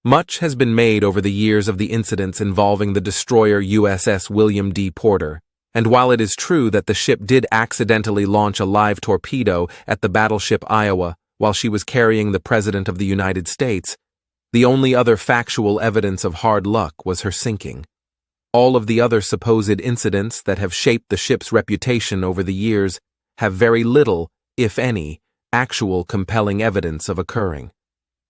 Much has been made over the years of the incidents involving the destroyer USS William D. Porter, and while it is true that the ship did accidentally launch a live torpedo at the battleship Iowa while she was carrying the President of the United States, the only other factual evidence of hard luck was her sinking. All of the other supposed incidents that have shaped the ship's reputation over the years have very little, if any, actual compelling evidence of occurring.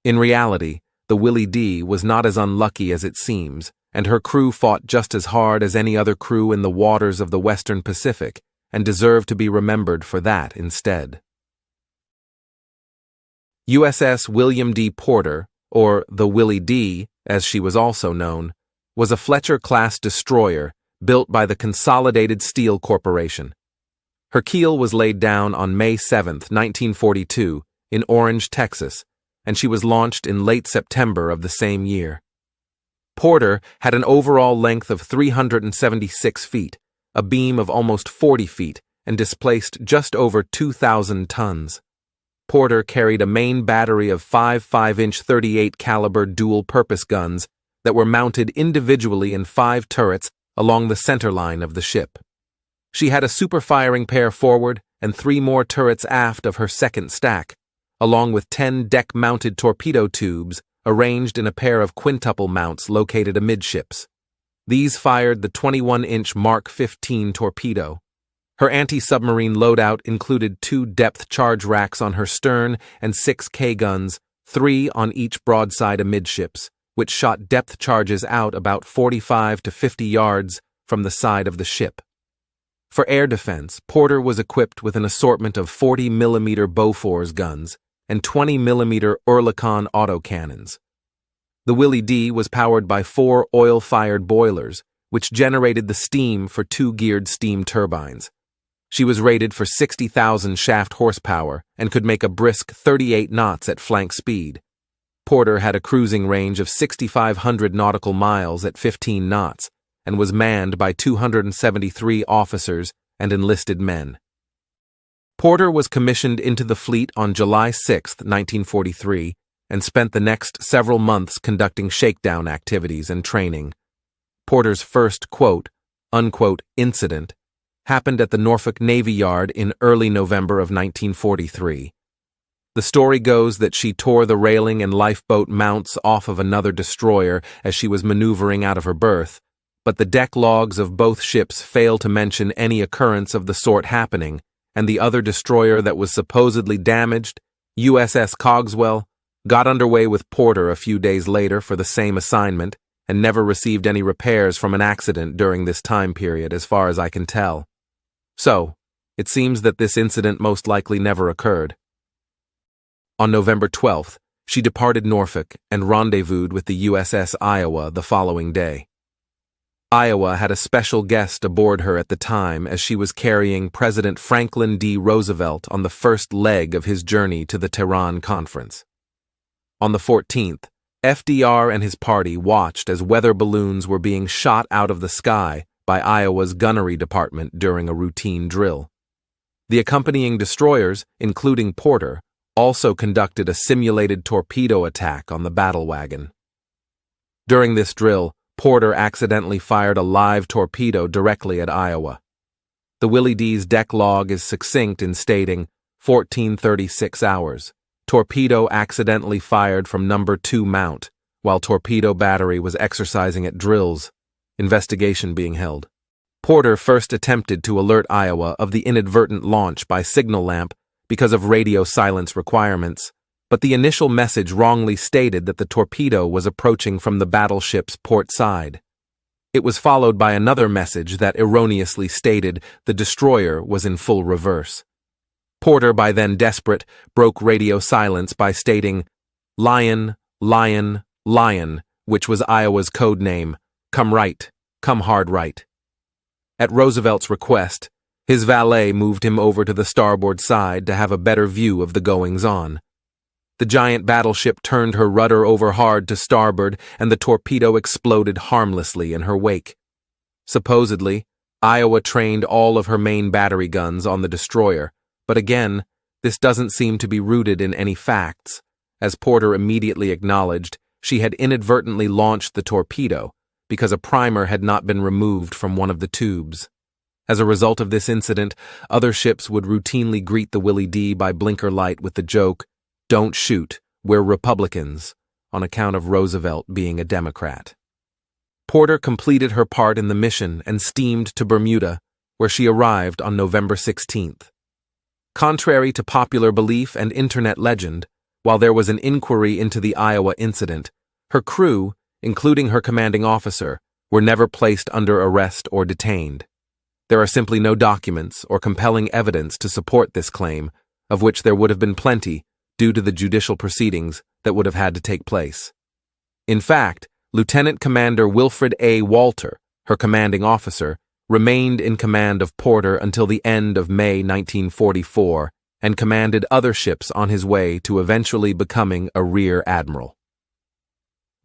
In reality, the Willie D was not as unlucky as it seems, and her crew fought just as hard as any other crew in the waters of the Western Pacific, and deserve to be remembered for that instead. USS William D. Porter, or the Willie D, as she was also known, was a Fletcher-class destroyer built by the Consolidated Steel Corporation. Her keel was laid down on May 7, 1942, in Orange, Texas, and she was launched in late September of the same year. Porter had an overall length of 376 feet, a beam of almost 40 feet, and displaced just over 2,000 tons. Porter carried a main battery of 5 5-inch 38 caliber dual-purpose guns that were mounted individually in 5 turrets along the center line of the ship. She had a super-firing pair forward and 3 more turrets aft of her second stack, along with 10 deck-mounted torpedo tubes arranged in a pair of quintuple mounts located amidships. These fired the 21-inch Mark 15 torpedo. Her anti-submarine loadout included 2 depth charge racks on her stern and 6 K-guns, 3 on each broadside amidships, which shot depth charges out about 45 to 50 yards from the side of the ship. For air defense, Porter was equipped with an assortment of 40mm Bofors guns and 20mm Oerlikon autocannons. The Willie D was powered by 4 oil-fired boilers, which generated the steam for 2 geared steam turbines. She was rated for 60,000 shaft horsepower and could make a brisk 38 knots at flank speed. Porter had a cruising range of 6,500 nautical miles at 15 knots and was manned by 273 officers and enlisted men. Porter was commissioned into the fleet on July 6, 1943, and spent the next several months conducting shakedown activities and training. Porter's first quote-unquote incident happened at the Norfolk Navy Yard in early November of 1943. The story goes that she tore the railing and lifeboat mounts off of another destroyer as she was maneuvering out of her berth, but the deck logs of both ships fail to mention any occurrence of the sort happening, and the other destroyer that was supposedly damaged, USS Cogswell, got underway with Porter a few days later for the same assignment and never received any repairs from an accident during this time period as far as I can tell. So, it seems that this incident most likely never occurred. On November 12th, she departed Norfolk and rendezvoused with the USS Iowa the following day. Iowa had a special guest aboard her at the time as she was carrying President Franklin D. Roosevelt on the first leg of his journey to the Tehran Conference. On the 14th, FDR and his party watched as weather balloons were being shot out of the sky by Iowa's gunnery department during a routine drill. The accompanying destroyers, including Porter, also conducted a simulated torpedo attack on the battle wagon. During this drill, Porter accidentally fired a live torpedo directly at Iowa. The Willie D's deck log is succinct in stating 14:36 hours. Torpedo accidentally fired from number 2 mount, while torpedo battery was exercising at drills, investigation being held. Porter first attempted to alert Iowa of the inadvertent launch by signal lamp because of radio silence requirements, but the initial message wrongly stated that the torpedo was approaching from the battleship's port side. It was followed by another message that erroneously stated the destroyer was in full reverse. Porter, by then desperate, broke radio silence by stating, "Lion, lion, lion," which was Iowa's code name, "Come right, come hard right." At Roosevelt's request, his valet moved him over to the starboard side to have a better view of the goings-on. The giant battleship turned her rudder over hard to starboard, and the torpedo exploded harmlessly in her wake. Supposedly, Iowa trained all of her main battery guns on the destroyer, but again, this doesn't seem to be rooted in any facts, as Porter immediately acknowledged she had inadvertently launched the torpedo because a primer had not been removed from one of the tubes. As a result of this incident, other ships would routinely greet the Willie D by blinker light with the joke, "Don't shoot, we're Republicans," on account of Roosevelt being a Democrat. Porter completed her part in the mission and steamed to Bermuda, where she arrived on November 16th. Contrary to popular belief and internet legend, while there was an inquiry into the Iowa incident, her crew, including her commanding officer, were never placed under arrest or detained. There are simply no documents or compelling evidence to support this claim, of which there would have been plenty due to the judicial proceedings that would have had to take place. In fact, Lieutenant Commander Wilfred A. Walter, her commanding officer, remained in command of Porter until the end of May 1944 and commanded other ships on his way to eventually becoming a rear admiral.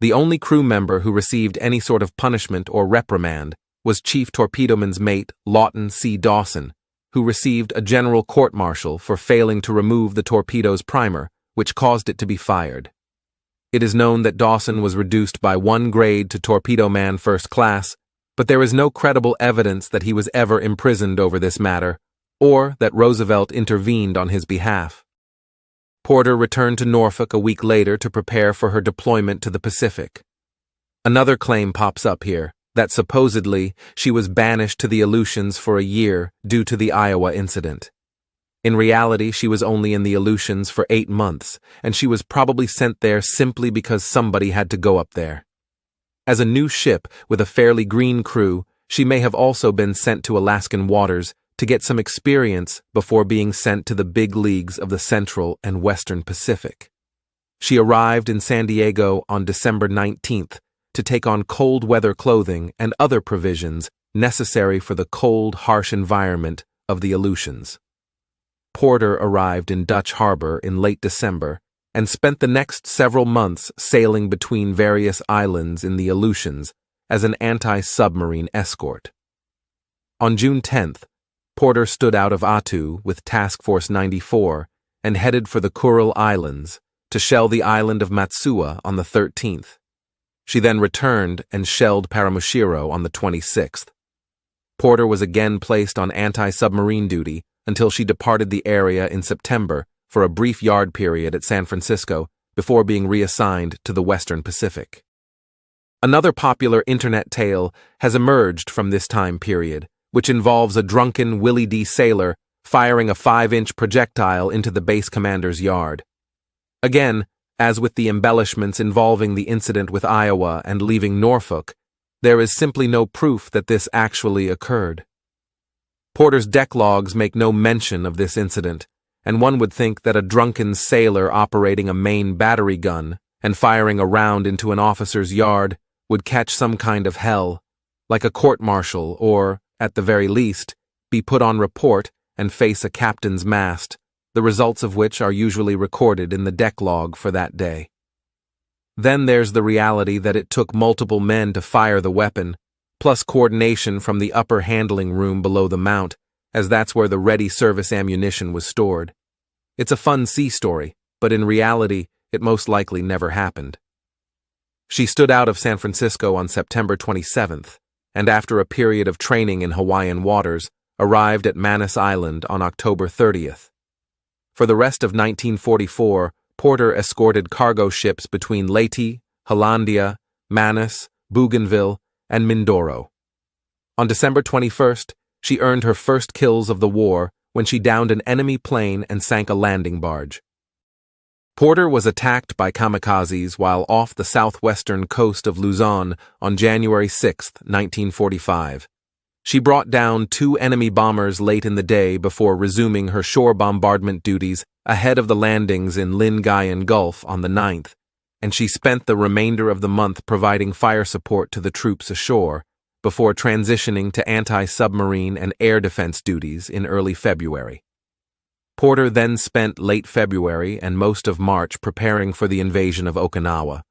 The only crew member who received any sort of punishment or reprimand was Chief Torpedoman's mate Lawton C. Dawson, who received a general court-martial for failing to remove the torpedo's primer, which caused it to be fired. It is known that Dawson was reduced by 1 grade to Torpedo Man First Class, but there is no credible evidence that he was ever imprisoned over this matter, or that Roosevelt intervened on his behalf. Porter returned to Norfolk a week later to prepare for her deployment to the Pacific. Another claim pops up here, that supposedly she was banished to the Aleutians for a year due to the Iowa incident. In reality, she was only in the Aleutians for 8 months, and she was probably sent there simply because somebody had to go up there. As a new ship with a fairly green crew, she may have also been sent to Alaskan waters to get some experience before being sent to the big leagues of the Central and Western Pacific. She arrived in San Diego on December 19th to take on cold weather clothing and other provisions necessary for the cold, harsh environment of the Aleutians. Porter arrived in Dutch Harbor in late December and spent the next several months sailing between various islands in the Aleutians as an anti-submarine escort. On June 10th, Porter stood out of Attu with Task Force 94 and headed for the Kuril Islands to shell the island of Matsuwa on the 13th. She then returned and shelled Paramushiro on the 26th. Porter was again placed on anti-submarine duty until she departed the area in September for a brief yard period at San Francisco before being reassigned to the Western Pacific. Another popular internet tale has emerged from this time period, which involves a drunken Willie D sailor firing a 5-inch projectile into the base commander's yard. Again, as with the embellishments involving the incident with Iowa and leaving Norfolk, there is simply no proof that this actually occurred. Porter's deck logs make no mention of this incident, and one would think that a drunken sailor operating a main battery gun and firing a round into an officer's yard would catch some kind of hell, like a court-martial or, at the very least, be put on report and face a captain's mast, the results of which are usually recorded in the deck log for that day. Then there's the reality that it took multiple men to fire the weapon, plus coordination from the upper handling room below the mount, as that's where the ready service ammunition was stored. It's a fun sea story, but in reality, it most likely never happened. She stood out of San Francisco on September 27th, and after a period of training in Hawaiian waters, arrived at Manus Island on October 30th. For the rest of 1944, Porter escorted cargo ships between Leyte, Hollandia, Manus, Bougainville, and Mindoro. On December 21st, she earned her first kills of the war when she downed an enemy plane and sank a landing barge. Porter was attacked by kamikazes while off the southwestern coast of Luzon on January 6, 1945. She brought down 2 enemy bombers late in the day before resuming her shore bombardment duties ahead of the landings in Lingayen Gulf on the 9th, and she spent the remainder of the month providing fire support to the troops ashore, before transitioning to anti-submarine and air defense duties in early February. Porter then spent late February and most of March preparing for the invasion of Okinawa.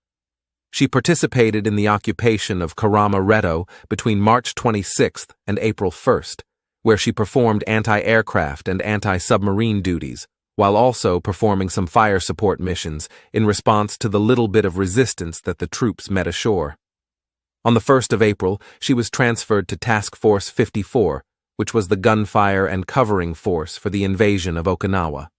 She participated in the occupation of Karama-Reto between March 26th and April 1st, where she performed anti-aircraft and anti-submarine duties, while also performing some fire support missions in response to the little bit of resistance that the troops met ashore. On the 1st of April, she was transferred to Task Force 54, which was the gunfire and covering force for the invasion of Okinawa.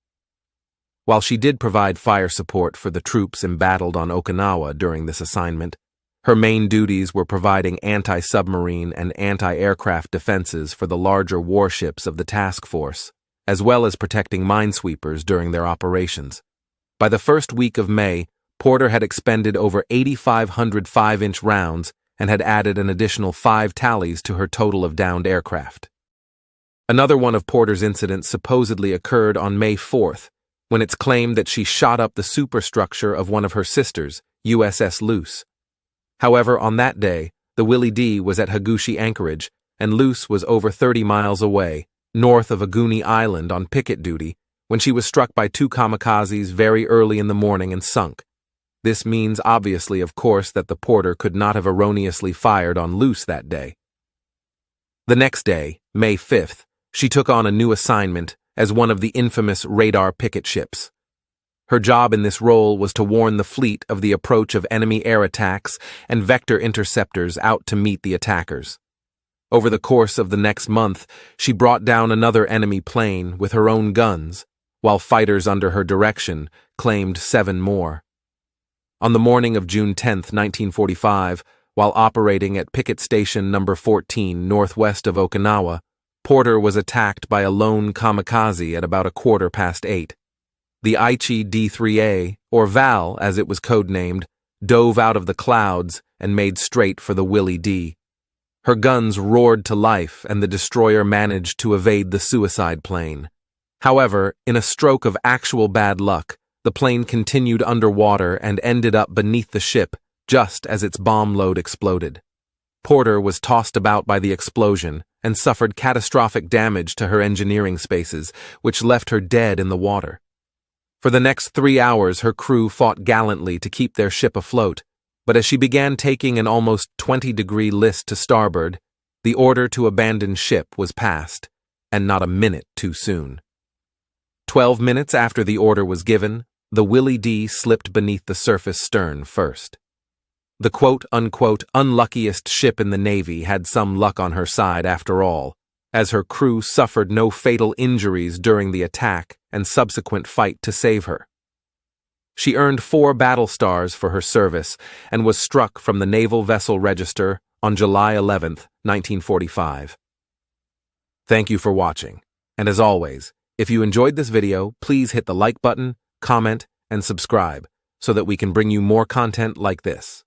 While she did provide fire support for the troops embattled on Okinawa during this assignment, her main duties were providing anti-submarine and anti-aircraft defenses for the larger warships of the task force, as well as protecting minesweepers during their operations. By the first week of May, Porter had expended over 8,500 5-inch rounds and had added an additional 5 tallies to her total of downed aircraft. Another one of Porter's incidents supposedly occurred on May 4th, when it's claimed that she shot up the superstructure of one of her sisters, USS Luce. However, on that day, the Willie D was at Higuchi anchorage, and Luce was over 30 miles away, north of Aguni Island on picket duty, when she was struck by 2 kamikazes very early in the morning and sunk. This means obviously, of course, that the Porter could not have erroneously fired on Luce that day. The next day, May 5th, she took on a new assignment as one of the infamous radar picket ships. Her job in this role was to warn the fleet of the approach of enemy air attacks and vector interceptors out to meet the attackers. Over the course of the next month, she brought down another enemy plane with her own guns, while fighters under her direction claimed 7 more. On the morning of June 10, 1945, while operating at Picket Station No. 14 northwest of Okinawa, Porter was attacked by a lone kamikaze at about 8:15. The Aichi D-3A, or Val as it was codenamed, dove out of the clouds and made straight for the Willie D. Her guns roared to life and the destroyer managed to evade the suicide plane. However, in a stroke of actual bad luck, the plane continued underwater and ended up beneath the ship just as its bomb load exploded. Porter was tossed about by the explosion and suffered catastrophic damage to her engineering spaces, which left her dead in the water. For the next 3 hours, her crew fought gallantly to keep their ship afloat, but as she began taking an almost 20-degree list to starboard, the order to abandon ship was passed, and not a minute too soon. 12 minutes after the order was given, the Willie D slipped beneath the surface stern first. The quote-unquote unluckiest ship in the Navy had some luck on her side after all, as her crew suffered no fatal injuries during the attack and subsequent fight to save her. She earned 4 battle stars for her service and was struck from the Naval Vessel Register on July 11, 1945. Thank you for watching, and as always, if you enjoyed this video, please hit the like button, comment, and subscribe so that we can bring you more content like this.